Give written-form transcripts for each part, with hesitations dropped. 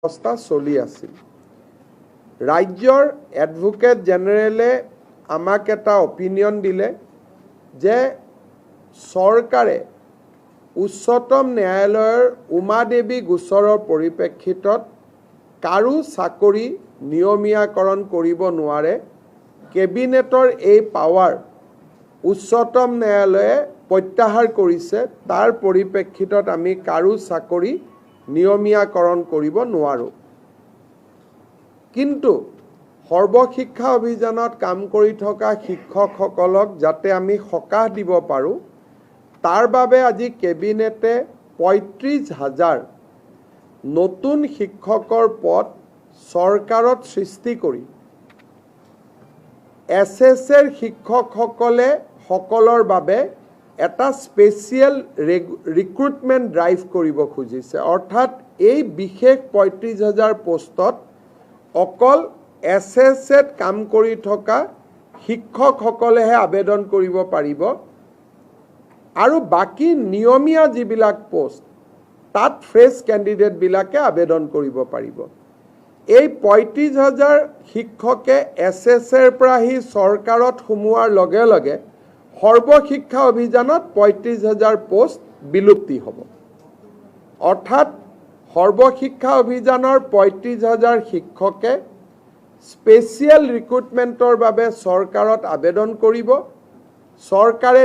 অৱস্থা চলি আছিল। ৰাজ্যৰ এডভোকেট জেনেৰেলে আমাক এটা অপিনিয়ন দিলে যে চৰকাৰে উচ্চতম ন্যায়ালয়ৰ উমা দেৱী গোচৰৰ পৰিপ্ৰেক্ষিতত কাৰো চাকৰি নিয়মীয়াকৰণ কৰিব নোৱাৰে। কেবিনেটৰ এই পাৱাৰ উচ্চতম ন্যায়ালয়ে প্ৰত্যাহাৰ কৰিছে। তাৰ পৰিপ্ৰেক্ষিতত আমি কাৰো চাকৰি নিয়মীয়াকৰণ কৰিব নোৱাৰোঁ। কিন্তু সৰ্বশিক্ষা অভিযানত কাম কৰি থকা শিক্ষকসকলক যাতে আমি সকাহ দিব পাৰোঁ, তাৰ বাবে আজি কেবিনেটে ৩৫,০০০ নতুন শিক্ষকৰ পদ চৰকাৰত সৃষ্টি কৰি SSR শিক্ষকসকলৰ বাবে এটা স্পেচিয়েল ৰিক্ৰুটমেণ্ট ড্ৰাইভ কৰিব খুজিছে। অৰ্থাৎ এই বিশেষ ৩৫,০০০ পোষ্টত অকল SSAত কাম কৰি থকা শিক্ষকসকলেহে আবেদন কৰিব পাৰিব আৰু বাকী নিয়মীয়া যিবিলাক পোষ্ট তাত ফ্ৰেছ কেণ্ডিডেটবিলাকে আবেদন কৰিব পাৰিব। এই ৩৫,০০০ শিক্ষকে SSAৰ পৰা আহি চৰকাৰত সোমোৱাৰ লগে লগে সৰ্বশিক্ষা অভিযানত ৩৫,০০০ পোষ্ট বিলুপ্তি হ'ব। অৰ্থাৎ সৰ্বশিক্ষা অভিযানৰ ৩৫,০০০ শিক্ষকে স্পেচিয়েল ৰিক্ৰুটমেণ্টৰ বাবে চৰকাৰত আবেদন কৰিব। চৰকাৰে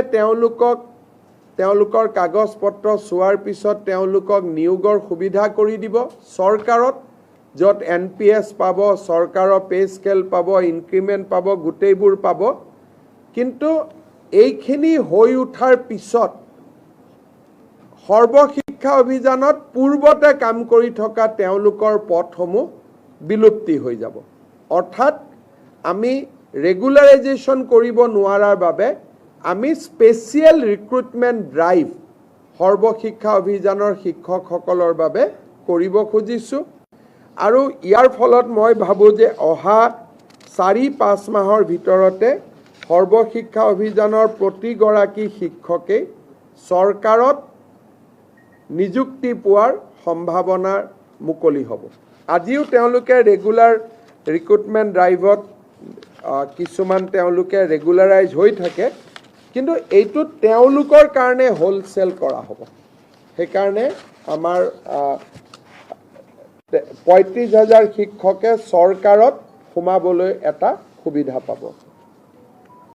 তেওঁলোকৰ কাগজ পত্ৰ চোৱাৰ পিছত তেওঁলোকক নিয়োগৰ সুবিধা কৰি দিব চৰকাৰত, য'ত NPS পাব, চৰকাৰৰ পে স্কেল পাব, ইনক্ৰিমেণ্ট পাব, গোটেইবোৰ পাব। কিন্তু এইখিনি হৈ উঠাৰ পিছত সৰ্বশিক্ষা অভিযানত পূৰ্বতে কাম কৰি থকা তেওঁলোকৰ পদসমূহ বিলুপ্তি হৈ যাব। অৰ্থাৎ আমি ৰেগুলাৰাইজেশ্যন কৰিব নোৱাৰাৰ বাবে আমি স্পেচিয়েল ৰিক্ৰুটমেণ্ট ড্ৰাইভ সৰ্বশিক্ষা অভিযানৰ শিক্ষকসকলৰ বাবে কৰিব খুজিছোঁ। আৰু ইয়াৰ ফলত মই ভাবোঁ যে অহা ৪-৫ মাহৰ ভিতৰতে সৰ্বশিক্ষা অভিযানৰ প্ৰতিগৰাকী শিক্ষকেই চৰকাৰত নিযুক্তি পোৱাৰ সম্ভাৱনা মুকলি হ'ব। আজিও তেওঁলোকে ৰেগুলাৰ ৰিক্ৰুটমেণ্ট ড্ৰাইভত কিছুমান তেওঁলোকে ৰেগুলাৰাইজ হৈ থাকে, কিন্তু এইটো তেওঁলোকৰ কাৰণে হোলচেল কৰা হ'ব। সেইকাৰণে আমাৰ ৩৫,০০০ শিক্ষকে চৰকাৰত সোমাবলৈ এটা সুবিধা পাব।